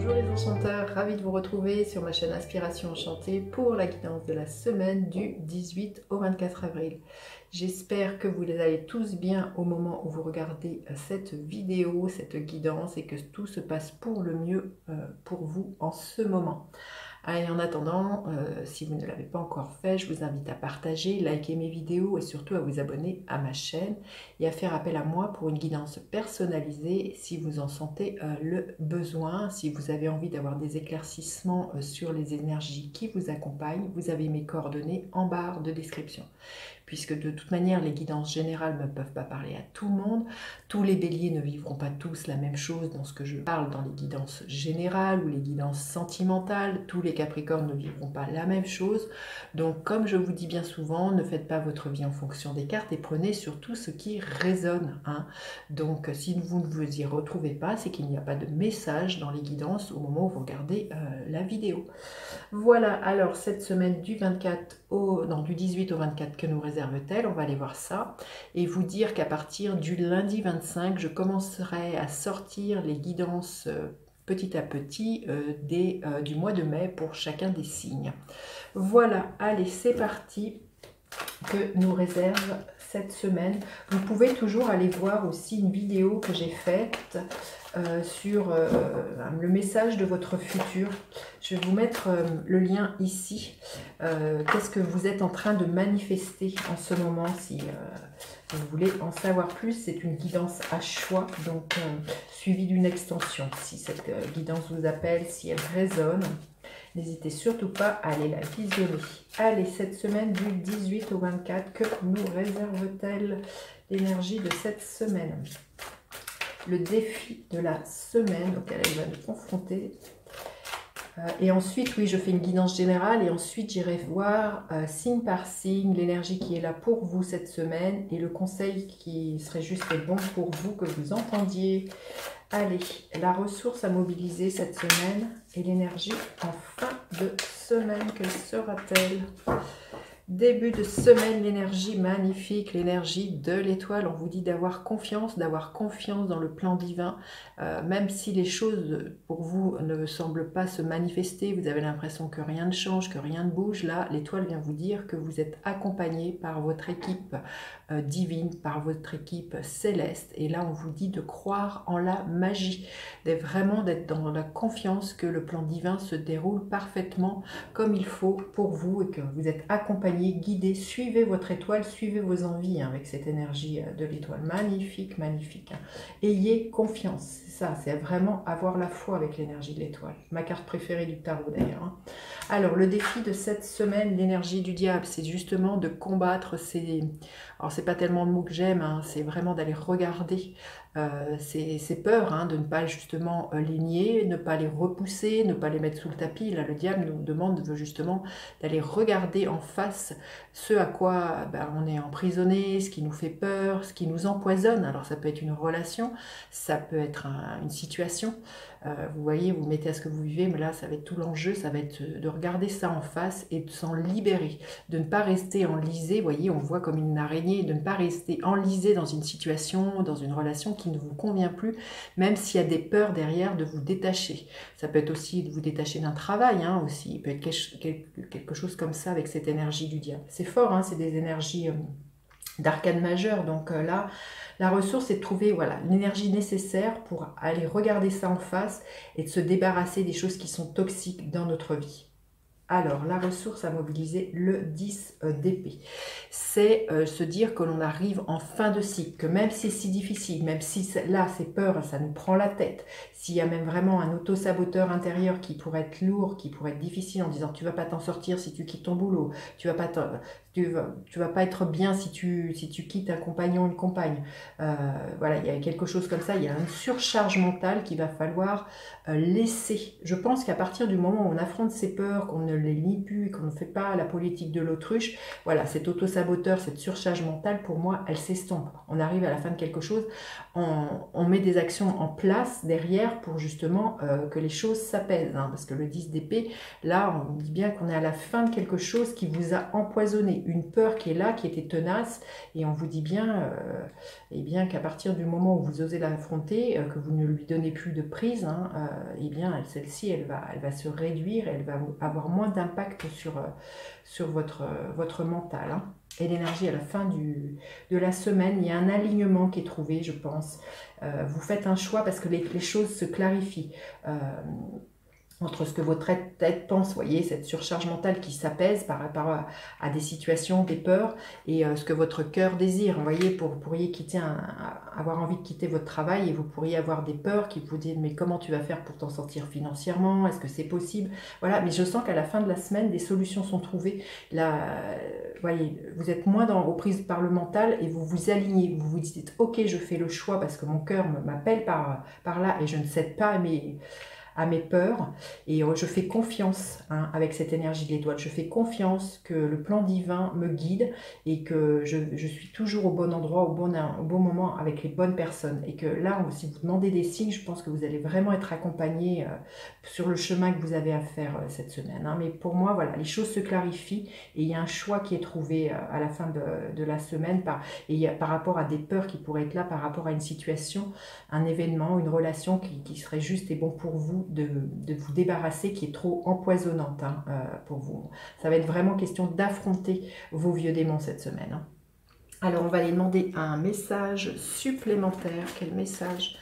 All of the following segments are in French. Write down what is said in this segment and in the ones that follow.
Bonjour les enchanteurs, ravi de vous retrouver sur ma chaîne Inspiration Enchantée pour la guidance de la semaine du 18 au 24 avril. J'espère que vous allez tous bien au moment où vous regardez cette vidéo, cette guidance et que tout se passe pour le mieux pour vous en ce moment. Et en attendant, si vous ne l'avez pas encore fait, je vous invite à partager, liker mes vidéos et surtout à vous abonner à ma chaîne et à faire appel à moi pour une guidance personnalisée si vous en sentez le besoin. Si vous avez envie d'avoir des éclaircissements sur les énergies qui vous accompagnent, vous avez mes coordonnées en barre de description. Puisque de toute manière, les guidances générales ne peuvent pas parler à tout le monde. Tous les béliers ne vivront pas tous la même chose dans ce que je parle dans les guidances générales ou les guidances sentimentales. Tous les capricornes ne vivront pas la même chose. Donc, comme je vous dis bien souvent, ne faites pas votre vie en fonction des cartes et prenez surtout ce qui résonne. Donc, si vous ne vous y retrouvez pas, c'est qu'il n'y a pas de message dans les guidances au moment où vous regardez la vidéo. Voilà, alors cette semaine du 18 au 24, que nous réserve-t-elle? On va aller voir ça et vous dire qu'à partir du lundi 25, je commencerai à sortir les guidances petit à petit du mois de mai pour chacun des signes. Voilà, allez, c'est parti, que nous réserve cette semaine. Vous pouvez toujours aller voir aussi une vidéo que j'ai faite sur le message de votre futur. Je vais vous mettre le lien ici. Qu'est-ce que vous êtes en train de manifester en ce moment? Si vous voulez en savoir plus, c'est une guidance à choix, donc suivie d'une extension. Si cette guidance vous appelle, si elle résonne, n'hésitez surtout pas à aller la visionner. Allez, cette semaine du 18 au 24, que nous réserve-t-elle l'énergie de cette semaine? Le défi de la semaine auquel elle va nous confronter. Et ensuite, oui, je fais une guidance générale et ensuite j'irai voir signe par signe l'énergie qui est là pour vous cette semaine et le conseil qui serait juste et bon pour vous que vous entendiez. Allez, la ressource à mobiliser cette semaine et l'énergie en fin de semaine, quelle sera-t-elle? Début de semaine, l'énergie magnifique, l'énergie de l'étoile. On vous dit d'avoir confiance dans le plan divin. Même si les choses pour vous ne semblent pas se manifester, vous avez l'impression que rien ne change, que rien ne bouge. Là, l'étoile vient vous dire que vous êtes accompagné par votre équipe divine, par votre équipe céleste. Et là, on vous dit de croire en la magie, vraiment d'être dans la confiance que le plan divin se déroule parfaitement comme il faut pour vous et que vous êtes accompagné, guidé. Suivez votre étoile, suivez vos envies avec cette énergie de l'étoile. Magnifique, magnifique. Ayez confiance, c'est ça, c'est vraiment avoir la foi avec l'énergie de l'étoile. Ma carte préférée du tarot d'ailleurs. Alors, le défi de cette semaine, l'énergie du diable, c'est justement de combattre ces... Alors, c'est pas tellement le mot que j'aime, c'est vraiment d'aller regarder ces peurs, de ne pas justement les nier, ne pas les repousser, ne pas les mettre sous le tapis. Là, le diable nous demande justement d'aller regarder en face ce à quoi on est emprisonné, ce qui nous fait peur, ce qui nous empoisonne. Alors, ça peut être une relation, ça peut être une situation. Vous voyez, vous mettez à ce que vous vivez, mais là, ça va être tout l'enjeu, ça va être de regarder ça en face et de s'en libérer, de ne pas rester enlisé, vous voyez, on voit comme une araignée, de ne pas rester enlisé dans une situation, dans une relation qui ne vous convient plus, même s'il y a des peurs derrière, de vous détacher. Ça peut être aussi de vous détacher d'un travail, aussi, il peut être quelque chose comme ça avec cette énergie du diable. C'est fort, c'est des énergies d'arcane majeur, donc là, la ressource est de trouver l'énergie nécessaire pour aller regarder ça en face et de se débarrasser des choses qui sont toxiques dans notre vie. Alors, la ressource à mobiliser, le 10 d'épée, c'est se dire que l'on arrive en fin de cycle, que même si c'est si difficile, même si là, c'est peur, ça nous prend la tête, s'il y a même vraiment un auto-saboteur intérieur qui pourrait être lourd, qui pourrait être difficile en disant « tu vas pas t'en sortir si tu quittes ton boulot, tu vas pas être bien si tu quittes un compagnon ou une compagne. » Voilà, il y a quelque chose comme ça, il y a une surcharge mentale qu'il va falloir laisser. Je pense qu'à partir du moment où on affronte ses peurs, qu'on ne les lit plus, qu'on ne fait pas la politique de l'autruche, voilà, cet auto-saboteur, cette surcharge mentale, pour moi, elle s'estompe. On arrive à la fin de quelque chose, on met des actions en place derrière pour justement que les choses s'apaisent, hein, parce que le 10 d'épée, là, on dit bien qu'on est à la fin de quelque chose qui vous a empoisonné, une peur qui est là, qui était tenace, et on vous dit bien, eh bien qu'à partir du moment où vous osez l'affronter, que vous ne lui donnez plus de prise, hein, eh bien celle-ci, elle va se réduire, elle va avoir moins d'impact sur votre mental, hein. Et l'énergie à la fin de la semaine, il y a un alignement qui est trouvé, je pense. Vous faites un choix parce que les choses se clarifient. Entre ce que votre tête pense, vous voyez, cette surcharge mentale qui s'apaise par rapport à des situations, des peurs, et ce que votre cœur désire. Vous voyez, vous pourriez avoir envie de quitter votre travail et vous pourriez avoir des peurs qui vous disent « mais comment tu vas faire pour t'en sortir financièrement? Est-ce que c'est possible ?» Voilà, mais je sens qu'à la fin de la semaine, des solutions sont trouvées. Là, voyez, vous êtes moins aux prises par le mental et vous vous alignez. Vous vous dites « ok, je fais le choix parce que mon cœur m'appelle par là et je ne cède pas à mes peurs, et je fais confiance, hein, avec cette énergie de l'étoile, je fais confiance que le plan divin me guide et que je suis toujours au bon endroit, au bon moment avec les bonnes personnes, et que là, si vous demandez des signes, je pense que vous allez vraiment être accompagné sur le chemin que vous avez à faire cette semaine, hein. Mais pour moi, voilà, les choses se clarifient et il y a un choix qui est trouvé à la fin de la semaine par rapport à des peurs qui pourraient être là, par rapport à une situation, un événement, une relation qui serait juste et bon pour vous, de vous débarrasser, qui est trop empoisonnante, hein, pour vous. Ça va être vraiment question d'affronter vos vieux démons cette semaine, hein. Alors on va aller demander un message supplémentaire. Quel message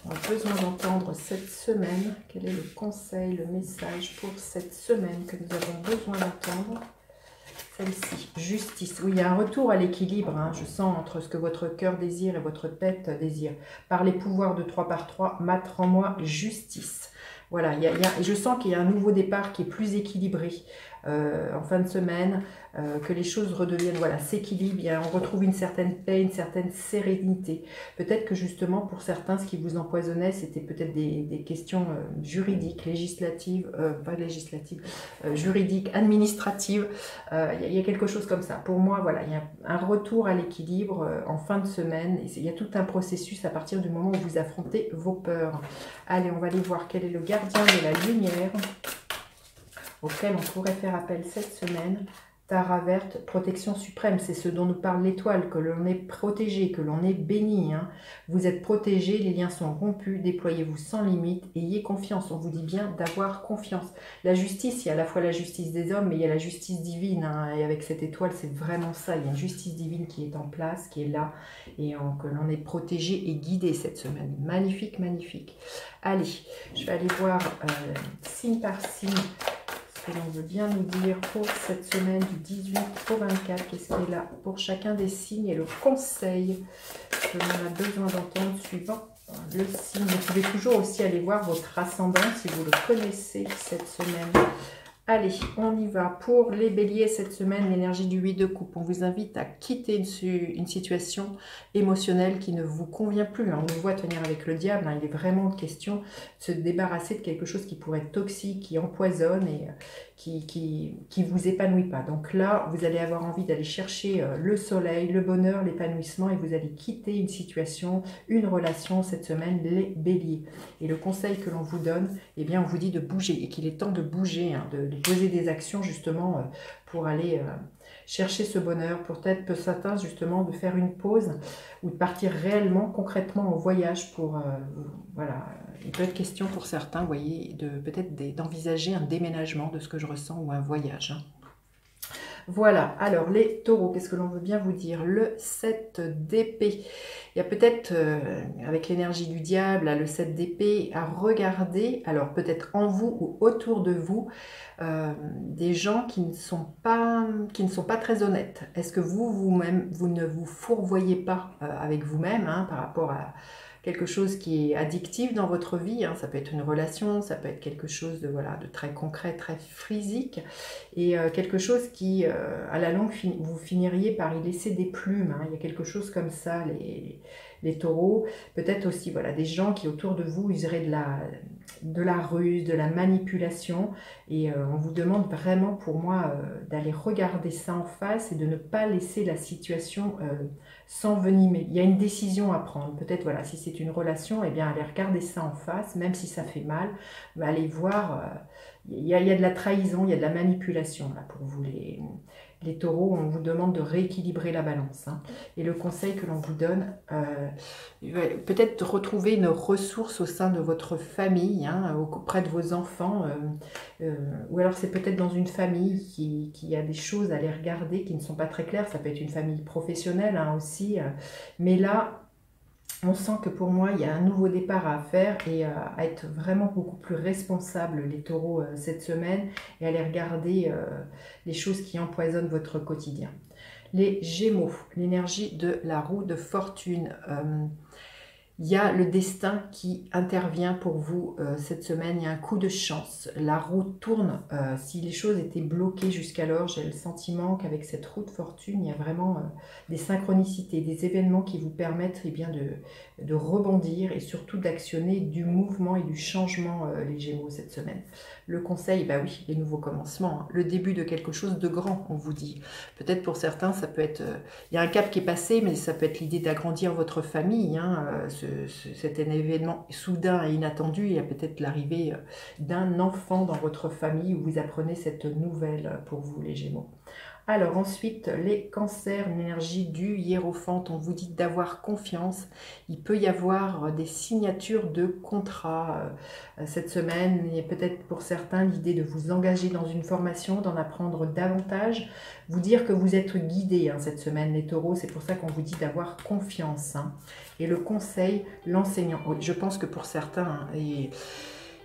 on a besoin d'entendre cette semaine? Quel est le conseil, le message pour cette semaine que nous avons besoin d'entendre? Celle-ci, justice. Oui, il y a un retour à l'équilibre, hein, je sens, entre ce que votre cœur désire et votre tête désire. Par les pouvoirs de 3 par 3, mat, rends-moi justice. Voilà, je sens qu'il y a un nouveau départ qui est plus équilibré en fin de semaine, que les choses redeviennent, voilà, s'équilibrent, on retrouve une certaine paix, une certaine sérénité. Peut-être que justement, pour certains, ce qui vous empoisonnait, c'était peut-être des questions juridiques, législatives, pas législatives, juridiques, administratives. Il y a quelque chose comme ça. Pour moi, voilà, il y a un retour à l'équilibre en fin de semaine. Il y a tout un processus à partir du moment où vous affrontez vos peurs. Allez, on va aller voir quel est le gardien de la lumière auquel on pourrait faire appel cette semaine. Tara verte, protection suprême, c'est ce dont nous parle l'étoile, que l'on est protégé, que l'on est béni, hein. Vous êtes protégé, les liens sont rompus, déployez-vous sans limite, ayez confiance. On vous dit bien d'avoir confiance. La justice, il y a à la fois la justice des hommes, mais il y a la justice divine, hein, et avec cette étoile, c'est vraiment ça. Il y a une justice divine qui est en place, qui est là, et que l'on est protégé et guidé cette semaine. Magnifique, magnifique. Allez, je vais aller voir signe par signe que l'on veut bien nous dire pour cette semaine du 18 au 24. Qu'est-ce qui est là pour chacun des signes et le conseil que l'on a besoin d'entendre suivant le signe. Vous pouvez toujours aussi aller voir votre ascendant si vous le connaissez cette semaine. Allez, on y va. Pour les béliers, cette semaine, l'énergie du 8 de coupe. On vous invite à quitter une situation émotionnelle qui ne vous convient plus. On nous voit tenir avec le diable. Il est vraiment question de se débarrasser de quelque chose qui pourrait être toxique, qui empoisonne et qui vous épanouit pas. Donc là, vous allez avoir envie d'aller chercher le soleil, le bonheur, l'épanouissement, et vous allez quitter une situation, une relation cette semaine, les béliers. Et le conseil que l'on vous donne, eh bien, on vous dit de bouger, et qu'il est temps de bouger, hein, de poser des actions justement pour aller chercher ce bonheur, peut-être pour certains justement de faire une pause ou de partir réellement, concrètement en voyage pour, voilà, il peut être question pour certains, vous voyez, peut-être d'envisager un déménagement de ce que je ressens ou un voyage, hein. Voilà, alors les taureaux, qu'est-ce que l'on veut bien vous dire? Le 7 d'épée. Il y a peut-être, avec l'énergie du diable, le 7 d'épée, à regarder, alors peut-être en vous ou autour de vous, des gens qui ne sont pas très honnêtes. Est-ce que vous-même, vous ne vous fourvoyez pas avec vous-même, hein, par rapport à quelque chose qui est addictif dans votre vie, hein, ça peut être une relation, ça peut être quelque chose de, voilà, de très concret, très physique, et quelque chose qui, à la longue, vous finiriez par y laisser des plumes, hein. Il y a quelque chose comme ça, les taureaux. Peut-être aussi voilà, des gens qui autour de vous useraient de la ruse, de la manipulation. Et on vous demande vraiment pour moi d'aller regarder ça en face et de ne pas laisser la situation s'envenimer. Il y a une décision à prendre. Peut-être voilà, si c'est une relation, eh bien allez regarder ça en face, même si ça fait mal. Allez voir, il y a de la trahison, il y a de la manipulation là pour vous les taureaux. On vous demande de rééquilibrer la balance. Hein. Et le conseil que l'on vous donne, peut-être retrouver une ressource au sein de votre famille, hein, auprès de vos enfants, ou alors c'est peut-être dans une famille qui a des choses à les regarder qui ne sont pas très claires. Ça peut être une famille professionnelle hein, aussi, mais là, on sent que pour moi, il y a un nouveau départ à faire et à être vraiment beaucoup plus responsable, les taureaux, cette semaine, et à aller regarder les choses qui empoisonnent votre quotidien. Les Gémeaux, l'énergie de la roue de fortune. Il y a le destin qui intervient pour vous cette semaine, il y a un coup de chance, la roue tourne. Si les choses étaient bloquées jusqu'alors, j'ai le sentiment qu'avec cette roue de fortune, il y a vraiment des synchronicités, des événements qui vous permettent eh bien, de rebondir et surtout d'actionner du mouvement et du changement, les Gémeaux, cette semaine. Le conseil, bah oui, les nouveaux commencements, hein, le début de quelque chose de grand, on vous dit. Peut-être pour certains, ça peut être... il y a un cap qui est passé, mais ça peut être l'idée d'agrandir votre famille, hein, c'est un événement soudain et inattendu. Il y a peut-être l'arrivée d'un enfant dans votre famille où vous apprenez cette nouvelle pour vous, les Gémeaux. Alors ensuite, les cancers, l'énergie du hiérophante, on vous dit d'avoir confiance. Il peut y avoir des signatures de contrats cette semaine. Il y a peut-être pour certains l'idée de vous engager dans une formation, d'en apprendre davantage. Vous dire que vous êtes guidés hein, cette semaine, les taureaux. C'est pour ça qu'on vous dit d'avoir confiance. Hein. Et le conseil, l'enseignant. Oui, je pense que pour certains, hein,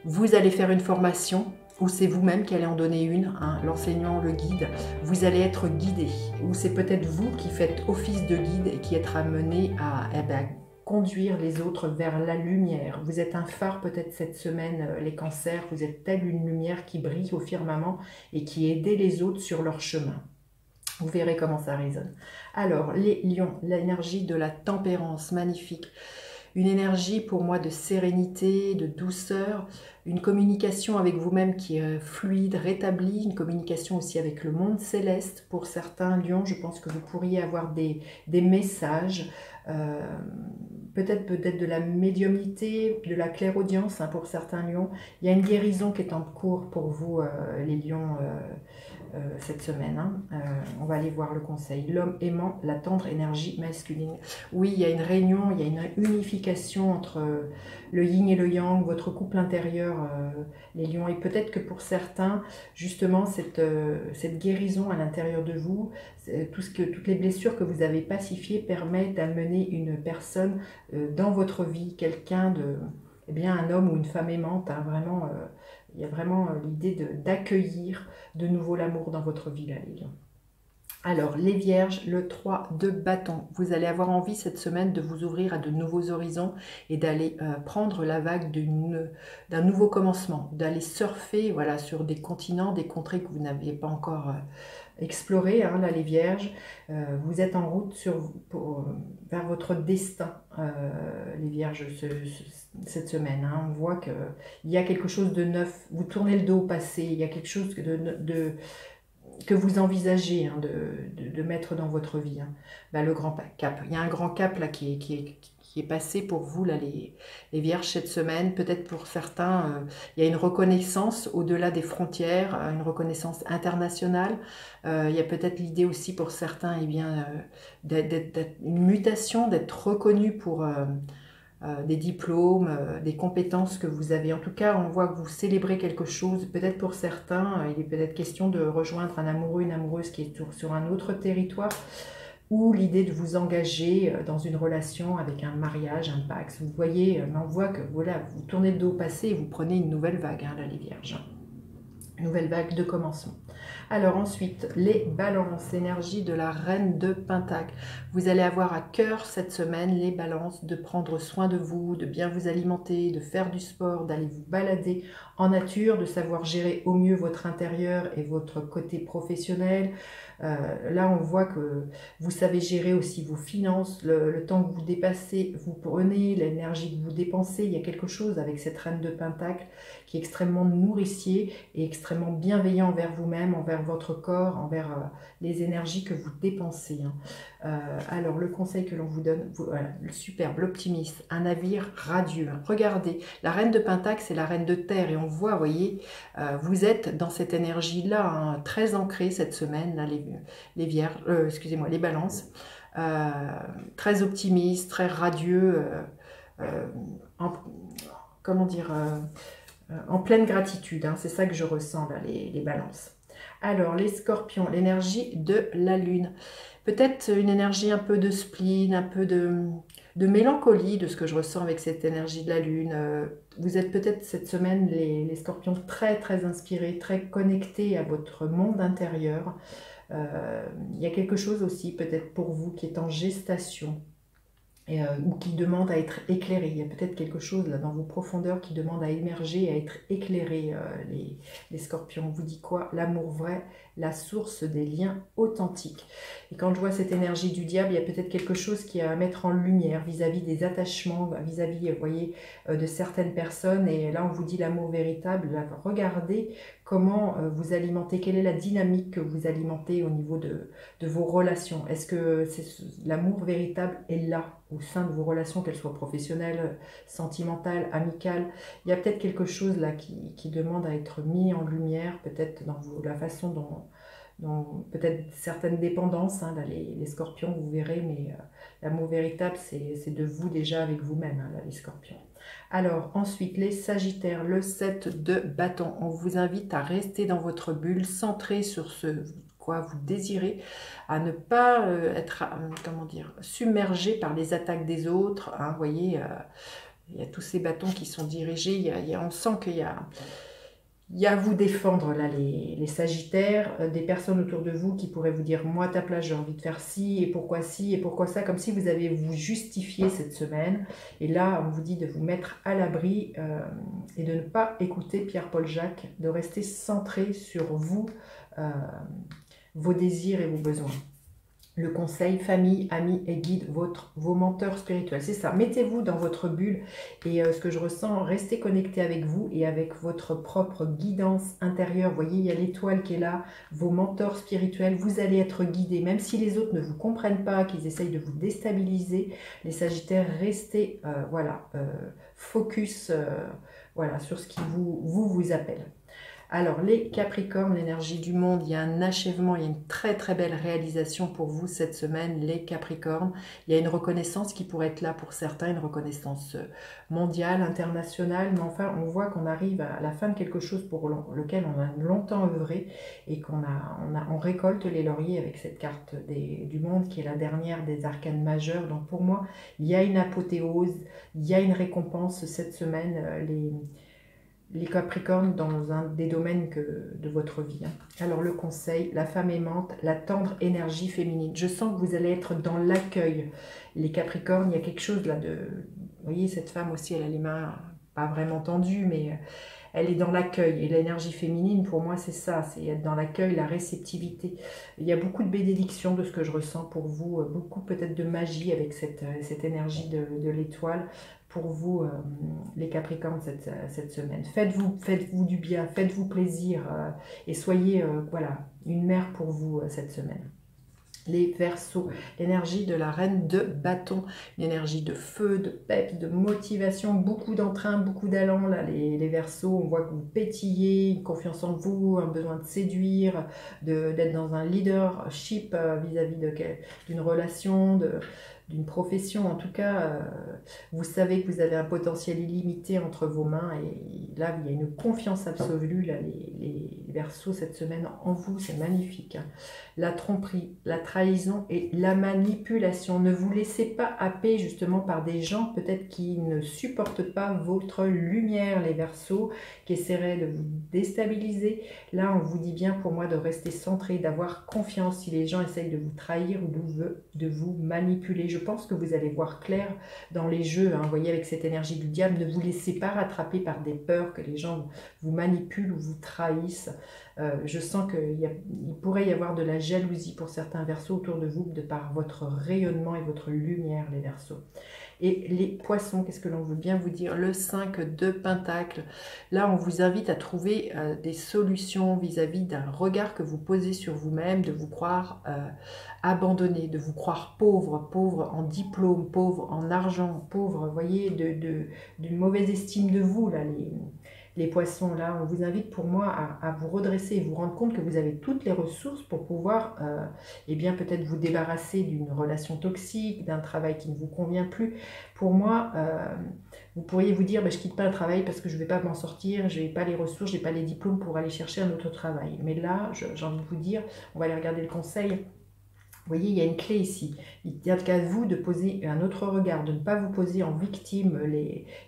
vous allez faire une formation ou c'est vous-même qui allez en donner une, hein, l'enseignant, le guide, vous allez être guidé, ou c'est peut-être vous qui faites office de guide et qui êtes amené à conduire les autres vers la lumière. Vous êtes un phare peut-être cette semaine, les cancers, vous êtes telle une lumière qui brille au firmament et qui aide les autres sur leur chemin. Vous verrez comment ça résonne. Alors, les lions, l'énergie de la tempérance, magnifique. Une énergie pour moi de sérénité, de douceur, une communication avec vous-même qui est fluide, rétablie, une communication aussi avec le monde céleste. Pour certains lions, je pense que vous pourriez avoir des messages, peut-être de la médiumnité, de la clairaudience hein, pour certains lions. Il y a une guérison qui est en cours pour vous, les lions, cette semaine. Hein. On va aller voir le conseil. L'homme aimant la tendre énergie masculine. Oui, il y a une réunion, il y a une unification entre le yin et le yang, votre couple intérieur, les lions. Et peut-être que pour certains, justement, cette guérison à l'intérieur de vous, toutes les blessures que vous avez pacifiées permettent d'amener une personne dans votre vie, quelqu'un de... Eh bien, un homme ou une femme aimante, hein, vraiment... il y a vraiment l'idée d'accueillir de nouveau l'amour dans votre vie, là, les lions. Alors, les vierges, le 3 de bâton. Vous allez avoir envie cette semaine de vous ouvrir à de nouveaux horizons et d'aller prendre la vague d'un nouveau commencement, d'aller surfer voilà, sur des continents, des contrées que vous n'aviez pas encore explorées, hein, là, les vierges. Vous êtes en route vers votre destin, les vierges, cette semaine. Hein. On voit qu'il y a quelque chose de neuf. Vous tournez le dos au passé. Il y a quelque chose que vous envisagez hein, de mettre dans votre vie. Hein. Ben, le grand cap. Il y a un grand cap là qui est passé pour vous, là, les vierges, cette semaine. Peut-être pour certains, il y a une reconnaissance au-delà des frontières, une reconnaissance internationale. Il y a peut-être l'idée aussi pour certains eh bien, d'être une mutation, d'être reconnu pour... des diplômes, des compétences que vous avez. En tout cas, on voit que vous célébrez quelque chose. Peut-être pour certains, il est peut-être question de rejoindre un amoureux, une amoureuse qui est sur un autre territoire, ou l'idée de vous engager dans une relation avec un mariage, un pax. Vous voyez, on voit que voilà, vous tournez le dos au passé et vous prenez une nouvelle vague, hein, là, les vierges. Une nouvelle vague de commencement. Alors ensuite, les balances, énergie de la reine de Pentacle. Vous allez avoir à cœur cette semaine, les balances, de prendre soin de vous, de bien vous alimenter, de faire du sport, d'aller vous balader en nature, de savoir gérer au mieux votre intérieur et votre côté professionnel. Là, on voit que vous savez gérer aussi vos finances, le temps que vous dépassez, vous prenez, l'énergie que vous dépensez. Il y a quelque chose avec cette reine de Pentacle qui est extrêmement nourricier et extrêmement bienveillant envers vous-même, envers votre corps, envers les énergies que vous dépensez. Alors, le conseil que l'on vous donne, voilà, le superbe, l'optimiste, un navire radieux. Regardez, la reine de Pentacle, c'est la reine de terre et on voit, vous voyez, vous êtes dans cette énergie-là, hein, très ancrée cette semaine, là, les vierges, excusez-moi, les balances, très optimiste, très radieux, en, comment dire, en pleine gratitude, hein, c'est ça que je ressens là, les balances. Alors, les scorpions, l'énergie de la lune. Peut-être une énergie un peu de spleen, un peu de mélancolie de ce que je ressens avec cette énergie de la lune. Vous êtes peut-être cette semaine, les scorpions, très très inspirés, très connectés à votre monde intérieur. Il y a quelque chose aussi peut-être pour vous qui est en gestation. Ou qui demande à être éclairé. Il y a peut-être quelque chose là dans vos profondeurs qui demande à émerger, à être éclairé, les scorpions. On vous dit quoi? L'amour vrai, la source des liens authentiques. Et quand je vois cette énergie du diable, il y a peut-être quelque chose qui est à mettre en lumière vis-à-vis des attachements, vis-à-vis, vous voyez, de certaines personnes. Et là, on vous dit l'amour véritable. Là, regardez comment vous alimentez, quelle est la dynamique que vous alimentez au niveau de vos relations. Est-ce que l'amour véritable est là au sein de vos relations, qu'elles soient professionnelles, sentimentales, amicales? Il y a peut-être quelque chose là qui demande à être mis en lumière, peut-être dans la façon dont peut-être certaines dépendances, hein, là, les scorpions, vous verrez, mais l'amour véritable, c'est de vous déjà avec vous-même, hein, là, les scorpions. Alors, ensuite, les sagittaires, le 7 de bâton. On vous invite à rester dans votre bulle, centré sur ce quoi vous désirez, à ne pas être, comment dire, submergé par les attaques des autres. Hein, vous voyez, il y a tous ces bâtons qui sont dirigés. On sent qu'il y a à vous défendre, là, les sagittaires, des personnes autour de vous qui pourraient vous dire « Moi, à ta place, j'ai envie de faire ci, et pourquoi ça ?» Comme si vous avez vous justifié cette semaine. Et là, on vous dit de vous mettre à l'abri et de ne pas écouter Pierre-Paul Jacques, de rester centré sur vous, vos désirs et vos besoins. Le conseil, famille, amis et guide, vos menteurs spirituels. C'est ça, mettez-vous dans votre bulle et ce que je ressens, restez connecté avec vous et avec votre propre guidance intérieure. Vous voyez, il y a l'étoile qui est là, vos mentors spirituels, vous allez être guidés. Même si les autres ne vous comprennent pas, qu'ils essayent de vous déstabiliser, les sagittaires, restez focus voilà, sur ce qui vous appelle. Alors, les Capricornes, l'énergie du monde, il y a un achèvement, il y a une très très belle réalisation pour vous cette semaine, les Capricornes. Il y a une reconnaissance qui pourrait être là pour certains, une reconnaissance mondiale, internationale, mais enfin, on voit qu'on arrive à la fin de quelque chose pour lequel on a longtemps œuvré et on récolte les lauriers avec cette carte du monde qui est la dernière des arcanes majeures. Donc pour moi, il y a une apothéose, il y a une récompense cette semaine, les Capricornes dans un des domaines de votre vie. Alors le conseil, la femme aimante, la tendre énergie féminine. Je sens que vous allez être dans l'accueil. Les Capricornes, il y a quelque chose là de... Vous voyez, cette femme aussi, elle a les mains pas vraiment tendues, mais elle est dans l'accueil. Et l'énergie féminine, pour moi, c'est ça, c'est être dans l'accueil, la réceptivité. Il y a beaucoup de bénédictions de ce que je ressens pour vous, beaucoup peut-être de magie avec cette énergie de l'étoile. Pour vous, les Capricornes, cette semaine. Faites-vous du bien, faites-vous plaisir et soyez voilà, une mère pour vous cette semaine. Les Verseaux, l'énergie de la reine de bâton, une énergie de feu, de peps, de motivation, beaucoup d'entrain, beaucoup d'allant. Là, les Verseaux, on voit que vous pétillez, une confiance en vous, un besoin de séduire, d'être dans un leadership vis-à-vis d'une relation, d'une profession. En tout cas, vous savez que vous avez un potentiel illimité entre vos mains et là, il y a une confiance absolue. Là, les Verseaux cette semaine en vous, c'est magnifique. La tromperie, la trahison et la manipulation. Ne vous laissez pas happer justement par des gens peut-être qui ne supportent pas votre lumière, les Verseaux, qui essaieraient de vous déstabiliser. Là, on vous dit bien pour moi de rester centré, d'avoir confiance si les gens essayent de vous trahir ou de vous manipuler. Je pense que vous allez voir clair dans les jeux, hein, vous voyez, avec cette énergie du diable. Ne vous laissez pas rattraper par des peurs que les gens vous manipulent ou vous trahissent. Je sens qu'il pourrait y avoir de la jalousie pour certains Verseaux autour de vous de par votre rayonnement et votre lumière, les Verseaux. Et les poissons, qu'est-ce que l'on veut bien vous dire? Le 5 de Pentacle. Là, on vous invite à trouver des solutions vis-à-vis d'un regard que vous posez sur vous-même, de vous croire abandonné, de vous croire pauvre, pauvre en diplôme, pauvre en argent, pauvre, vous voyez, d'une mauvaise estime de vous, là, les poissons. Là, on vous invite pour moi à vous redresser et vous rendre compte que vous avez toutes les ressources pour pouvoir eh bien peut-être vous débarrasser d'une relation toxique, d'un travail qui ne vous convient plus. Pour moi, vous pourriez vous dire, je ne quitte pas le travail parce que je ne vais pas m'en sortir, je n'ai pas les ressources, je n'ai pas les diplômes pour aller chercher un autre travail. Mais là, j'ai envie de vous dire, on va aller regarder le conseil. Vous voyez, il y a une clé ici. Il y a qu'à vous de poser un autre regard, de ne pas vous poser en victime.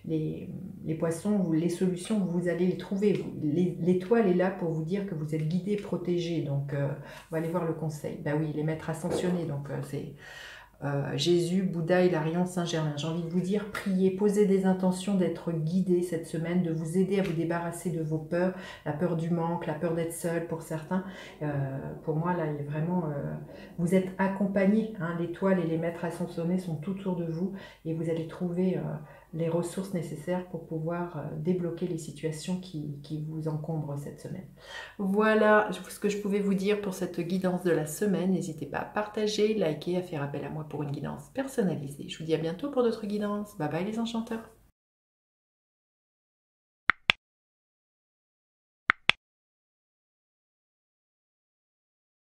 Les poissons, les solutions, vous allez les trouver. L'étoile est là pour vous dire que vous êtes guidé, protégé. Donc, on va aller voir le conseil. Ben oui, les maîtres ascensionnés. Donc, c'est Jésus, Bouddha, Hilarion, Saint-Germain. J'ai envie de vous dire, priez, posez des intentions d'être guidé cette semaine, de vous aider à vous débarrasser de vos peurs, la peur du manque, la peur d'être seul pour certains. Pour moi, là, il y a vraiment, vous êtes accompagnés. Hein, l'étoile et les maîtres ascensionnés sont tout autour de vous et vous allez trouver les ressources nécessaires pour pouvoir débloquer les situations qui vous encombrent cette semaine. Voilà ce que je pouvais vous dire pour cette guidance de la semaine. N'hésitez pas à partager, liker, à faire appel à moi pour une guidance personnalisée. Je vous dis à bientôt pour d'autres guidances. Bye bye les enchanteurs.